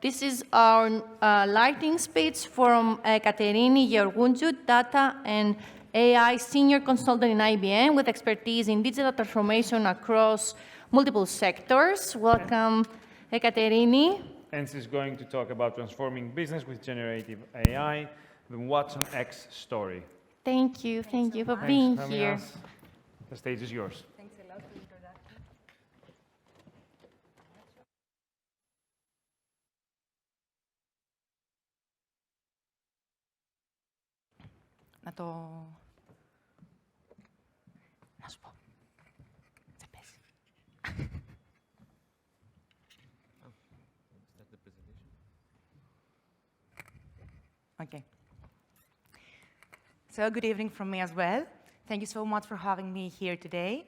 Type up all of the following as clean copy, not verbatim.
This is our lightning speech from Aikaterini Georgountzou, Data and AI Senior Consultant in IBM with expertise in digital transformation across multiple sectors. Welcome, Aikaterini. And she's going to talk about transforming business with generative AI, the watsonx story. Thank you for being here. The stage is yours. Thanks a lot for the introduction. Να σου πω. Σε πέσει. Start the presentation. Okay. So good evening from me as well. Thank you so much for having me here today.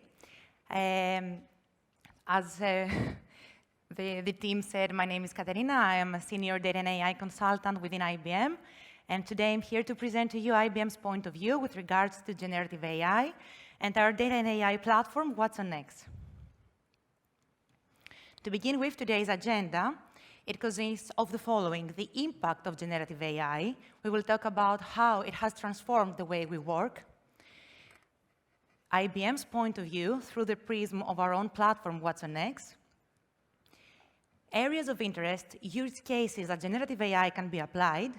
As the team said, my name is Katerina. I am a senior data and AI consultant within IBM. And today I'm here to present to you IBM's point of view with regards to generative AI and our data and AI platform, watsonx. To begin with today's agenda, it consists of the following: the impact of generative AI. We will talk about how it has transformed the way we work. IBM's point of view through the prism of our own platform, watsonx. Areas of interest, use cases that generative AI can be applied.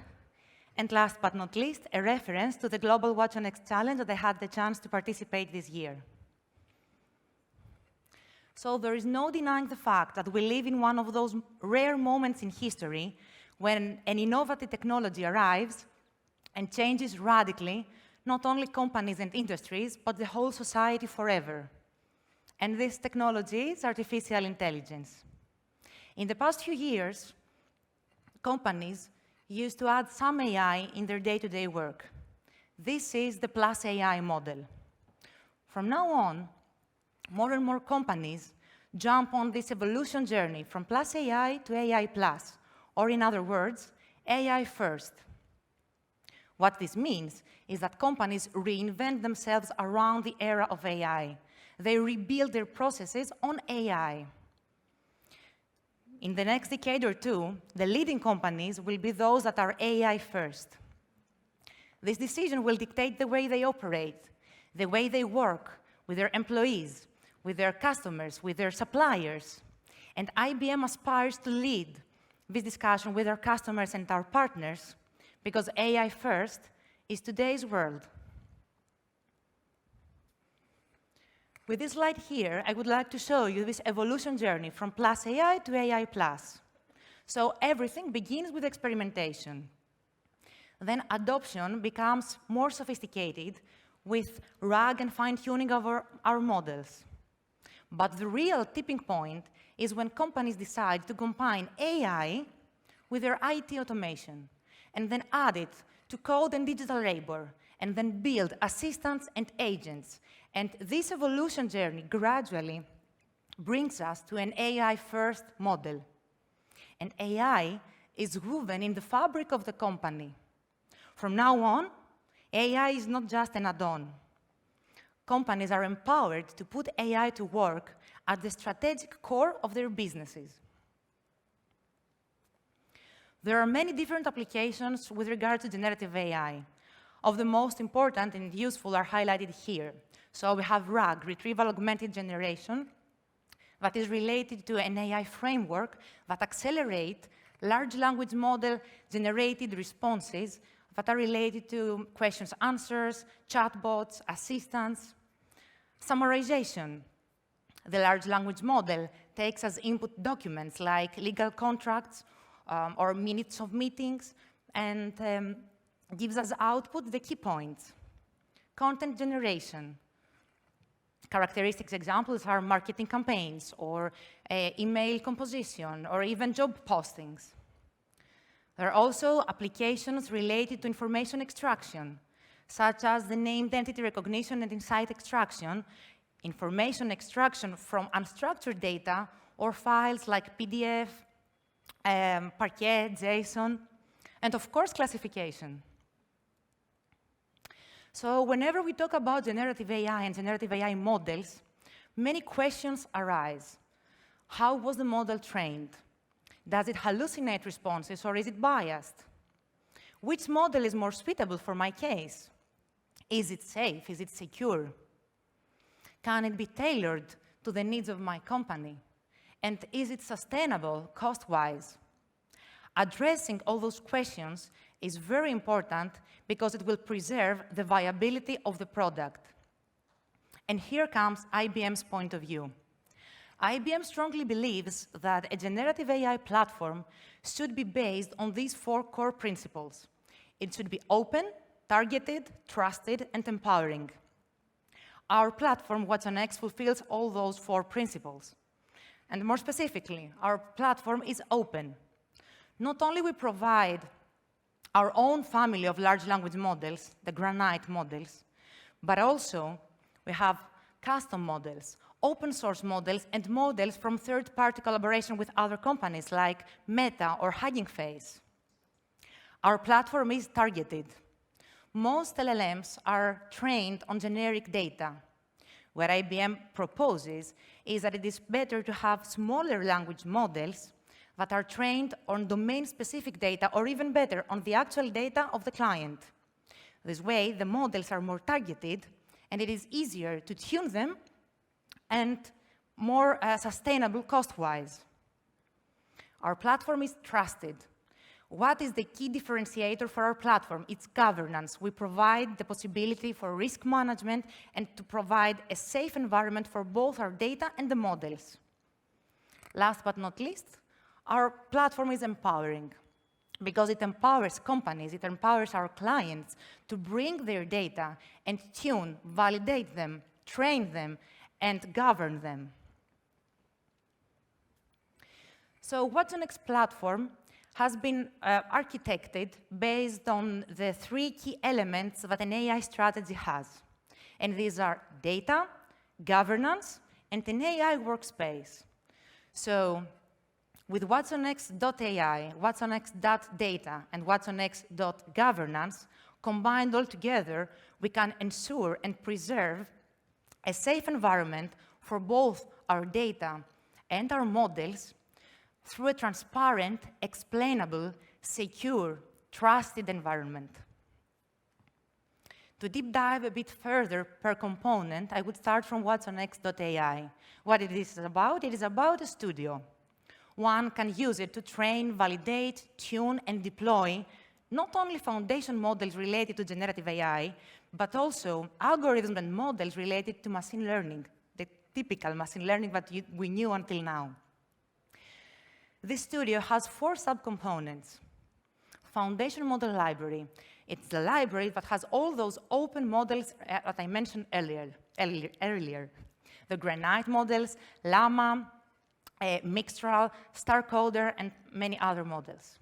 And last but not least, a reference to the Global watsonx Challenge that I had the chance to participate this year. So there is no denying the fact that we live in one of those rare moments in history when an innovative technology arrives and changes radically not only companies and industries, but the whole society forever. And this technology is artificial intelligence. In the past few years, companies used to add some AI in their day-to-day work. This is the plus AI model. From now on, more and more companies jump on this evolution journey from plus AI to AI plus, or in other words, AI first. What this means is that companies reinvent themselves around the era of AI. They rebuild their processes on AI. In the next decade or two, the leading companies will be those that are AI first. This decision will dictate the way they operate, the way they work with their employees, with their customers, with their suppliers. And IBM aspires to lead this discussion with our customers and our partners, because AI first is today's world. With this slide here, I would like to show you this evolution journey from plus AI to AI plus. So everything begins with experimentation. Then adoption becomes more sophisticated with RAG and fine-tuning of our models. But the real tipping point is when companies decide to combine AI with their IT automation, and then add it to code and digital labor, and then build assistants and agents. And this evolution journey gradually brings us to an AI-first model. And AI is woven in the fabric of the company. From now on, AI is not just an add-on. Companies are empowered to put AI to work at the strategic core of their businesses. There are many different applications with regard to generative AI. Of the most important and useful are highlighted here. So we have RAG, Retrieval Augmented Generation, that is related to an AI framework that accelerate large language model generated responses that are related to questions, answers, chatbots, assistants. Summarization. The large language model takes as input documents like legal contracts or minutes of meetings, and gives as output the key points. Content generation. Characteristics examples are marketing campaigns, or email composition, or even job postings. There are also applications related to information extraction, such as the named entity recognition and insight extraction, information extraction from unstructured data, or files like PDF, Parquet, JSON, and of course, classification. So whenever we talk about generative AI and generative AI models, many questions arise. How was the model trained? Does it hallucinate responses, or is it biased? Which model is more suitable for my case? Is it safe? Is it secure? Can it be tailored to the needs of my company? And is it sustainable cost-wise? Addressing all those questions is very important because it will preserve the viability of the product. And here comes IBM's point of view. IBM strongly believes that a generative AI platform should be based on these 4 core principles. It should be open, targeted, trusted, and empowering. Our platform, watsonx, fulfills all those 4 principles. And more specifically, our platform is open. Not only we provide our own family of large language models, the Granite models, but also we have custom models, open source models, and models from third-party collaboration with other companies like Meta or Hugging Face. Our platform is targeted. Most LLMs are trained on generic data. What IBM proposes is that it is better to have smaller language models that are trained on domain-specific data, or even better, on the actual data of the client. This way, the models are more targeted, and it is easier to tune them and more sustainable cost-wise. Our platform is trusted. What is the key differentiator for our platform? It's governance. We provide the possibility for risk management and to provide a safe environment for both our data and the models. Last but not least, our platform is empowering because it empowers companies, it empowers our clients to bring their data and tune, validate them, train them, and govern them. So watsonx platform has been architected based on the 3 key elements that an AI strategy has. And these are data, governance, and an AI workspace. So with watsonx.ai, watsonx.data, and watsonx.governance, combined all together, we can ensure and preserve a safe environment for both our data and our models through a transparent, explainable, secure, trusted environment. To deep dive a bit further per component, I would start from watsonx.ai. What it is about a studio. One can use it to train, validate, tune, and deploy not only foundation models related to generative AI, but also algorithms and models related to machine learning, the typical machine learning that we knew until now. This studio has 4 subcomponents. Foundation Model Library. It's the library that has all those open models that I mentioned earlier. The Granite models, Llama, Mixtral, StarCoder, and many other models.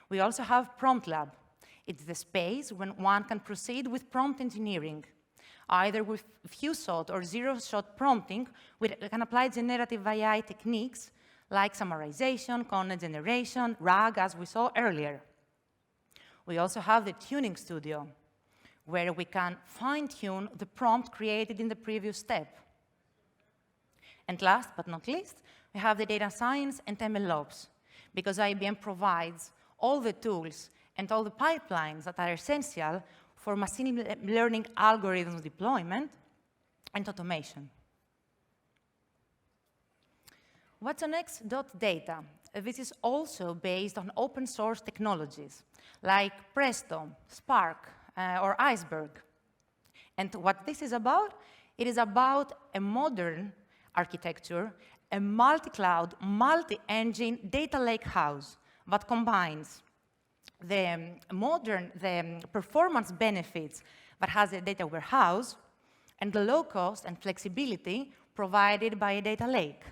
We also have Prompt Lab. It's the space when one can proceed with prompt engineering, either with few-shot or zero-shot prompting. We can apply generative AI techniques like summarization, content generation, RAG, as we saw earlier. We also have the Tuning Studio, where we can fine-tune the prompt created in the previous step. And last but not least, we have the data science and MLOps, because IBM provides all the tools and all the pipelines that are essential for machine learning algorithms deployment and automation. watsonx.data. This is also based on open source technologies like Presto, Spark, or Iceberg. And what this is about, it is about a modern architecture, a multi-cloud, multi-engine data lake house that combines the performance benefits that has a data warehouse and the low cost and flexibility provided by a data lake.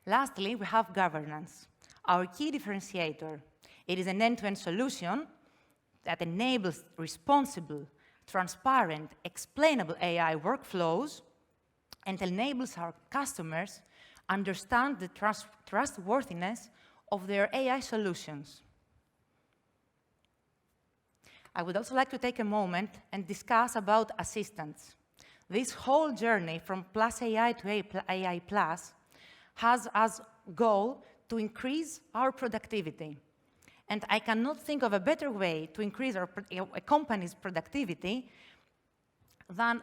Lastly, we have governance, our key differentiator. It is an end-to-end solution that enables responsible, transparent, explainable AI workflows and enables our customers understand the trustworthiness of their AI solutions. I would also like to take a moment and discuss about assistants. This whole journey from Plus AI to AI Plus has as goal to increase our productivity. And I cannot think of a better way to increase a company's productivity than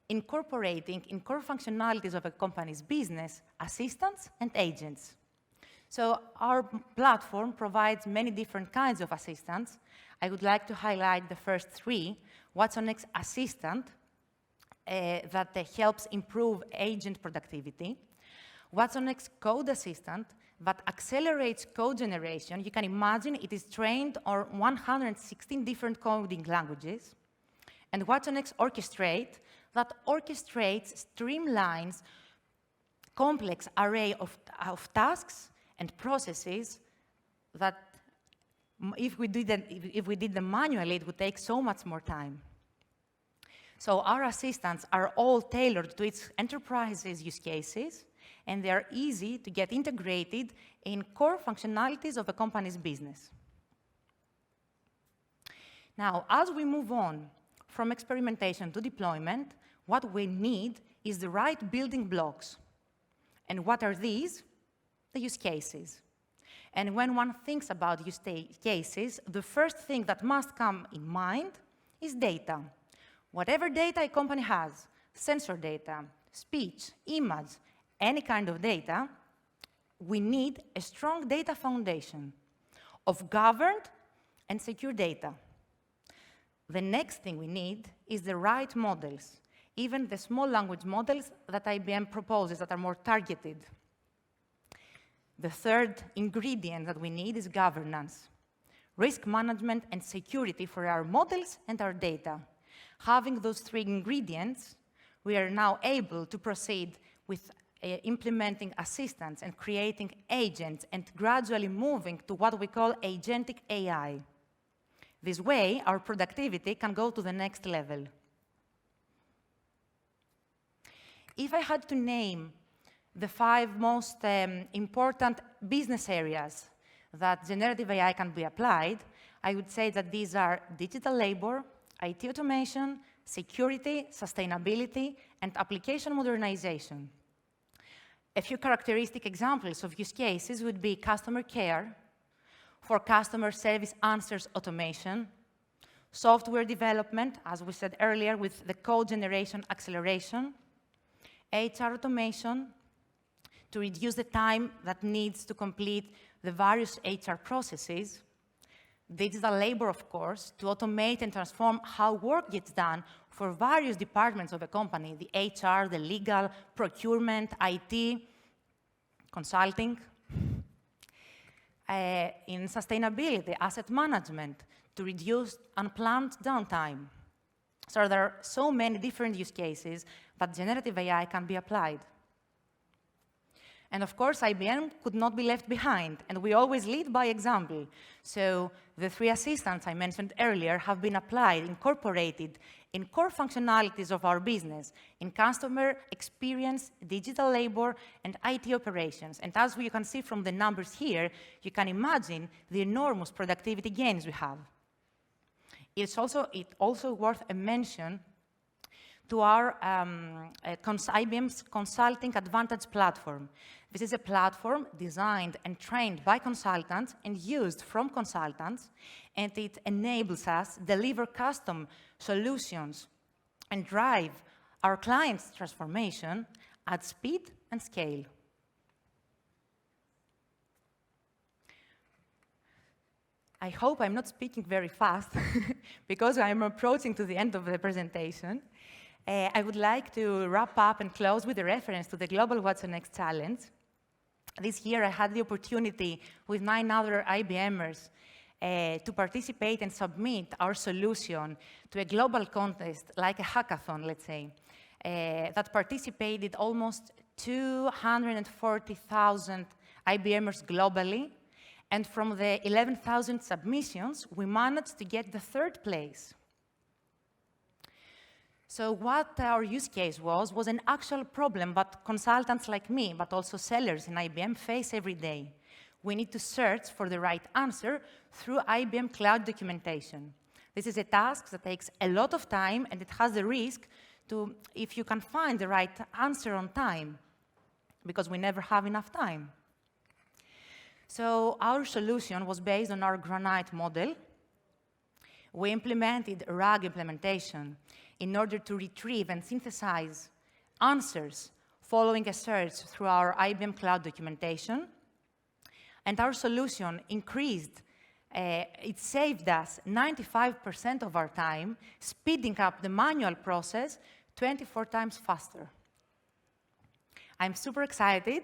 incorporating in core functionalities of a company's business assistants and agents. So our platform provides many different kinds of assistants. I would like to highlight the first three. watsonx Assistant, that helps improve agent productivity. watsonx Code Assistant, that accelerates code generation. You can imagine it is trained on 116 different coding languages. And watsonx Orchestrate, that orchestrates, streamlines complex array of tasks and processes that if we did them manually, it would take so much more time. So our assistants are all tailored to its enterprise's use cases, and they are easy to get integrated in core functionalities of a company's business. Now, as we move on from experimentation to deployment, what we need is the right building blocks. And what are these? The use cases. And when one thinks about use cases, the first thing that must come in mind is data. Whatever data a company has, sensor data, speech, image, any kind of data, we need a strong data foundation of governed and secure data. The next thing we need is the right models, even the small language models that IBM proposes that are more targeted. The third ingredient that we need is governance, risk management and security for our models and our data. Having those three ingredients, we are now able to proceed with implementing assistants and creating agents and gradually moving to what we call agentic AI. This way, our productivity can go to the next level. If I had to name the 5 most important business areas that generative AI can be applied, I would say that these are digital labor, IT automation, security, sustainability, and application modernization. A few characteristic examples of use cases would be customer care, for customer service answers automation, software development, as we said earlier, with the code generation acceleration, HR automation, to reduce the time that needs to complete the various HR processes, digital labor, of course, to automate and transform how work gets done for various departments of a company, the HR, the legal, procurement, IT, consulting. In sustainability, asset management, to reduce unplanned downtime. So there are so many different use cases that generative AI can be applied. And of course, IBM could not be left behind, and we always lead by example. So the 3 assistants I mentioned earlier have been applied, incorporated in core functionalities of our business, in customer experience, digital labor, and IT operations. And as you can see from the numbers here, you can imagine the enormous productivity gains we have. It's also worth a mention to our IBM's Consulting Advantage platform. This is a platform designed and trained by consultants and used from consultants, and it enables us to deliver custom solutions and drive our clients' transformation at speed and scale. I hope I'm not speaking very fast because I'm approaching to the end of the presentation. I would like to wrap up and close with a reference to the Global watsonx Challenge. This year, I had the opportunity with 9 other IBMers to participate and submit our solution to a global contest, like a hackathon, let's say, that participated almost 240,000 IBMers globally. And from the 11,000 submissions, we managed to get the 3rd place. So what our use case was an actual problem that consultants like me, but also sellers in IBM face every day. We need to search for the right answer through IBM Cloud documentation. This is a task that takes a lot of time, and it has the risk to, if you can find the right answer on time, because we never have enough time. So our solution was based on our Granite model. We implemented a RAG implementation in order to retrieve and synthesize answers following a search through our IBM Cloud documentation. And our solution increased, it saved us 95% of our time, speeding up the manual process 24 times faster. I'm super excited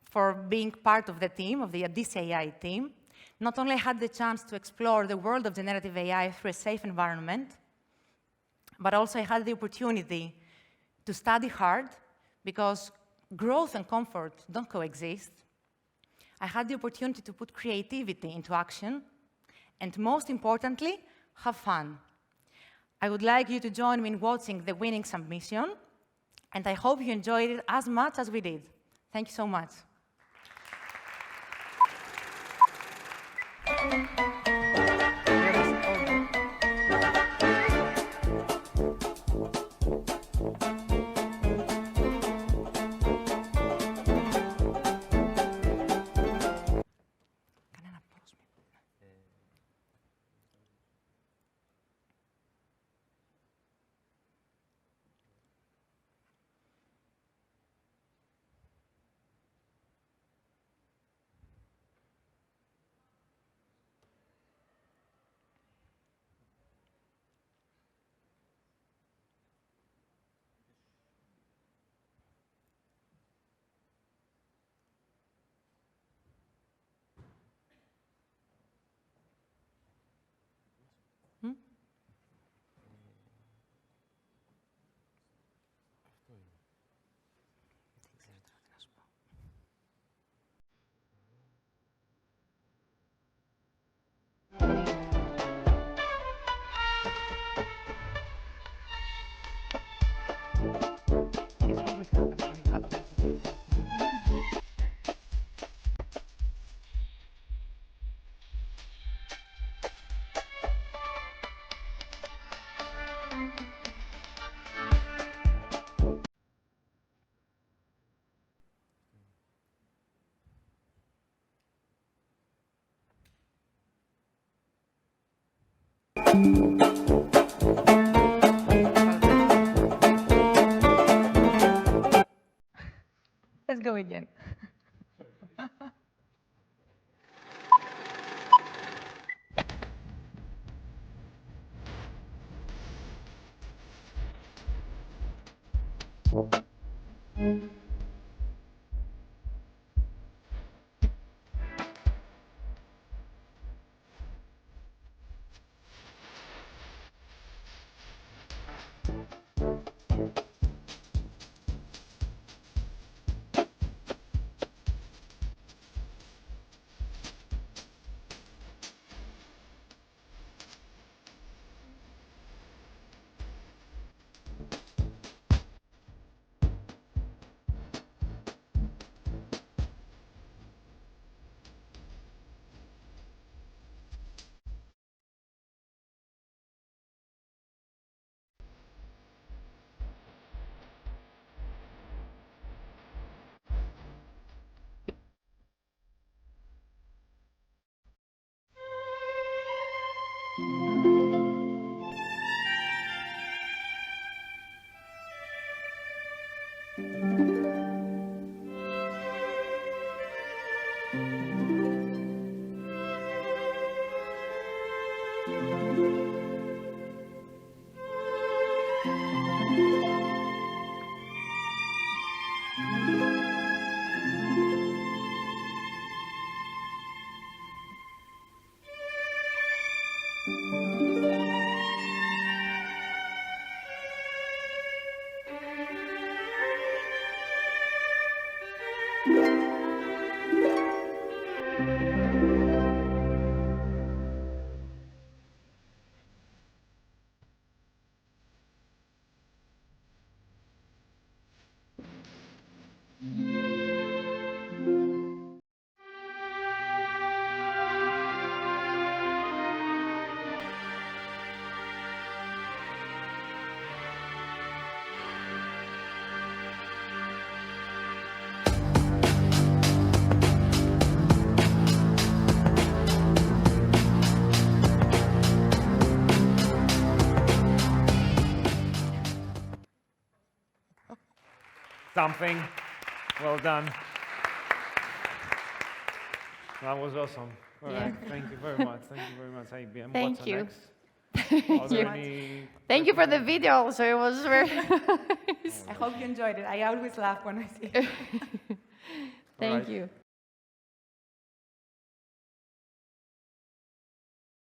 for being part of the team, of the OdyssAI team. Not only had the chance to explore the world of generative AI through a safe environment, but also I had the opportunity to study hard, because growth and comfort don't coexist. I had the opportunity to put creativity into action, and most importantly, have fun. I would like you to join me in watching the winning submission, and I hope you enjoyed it as much as we did. Thank you so much. Let's go again. something. Well done. That was awesome. All right, thank you very much. Thank you very much, IBM. Thank you. Are there any Thank you for the video also. It was very I hope you enjoyed it. I always laugh when I see it. Thank right. you.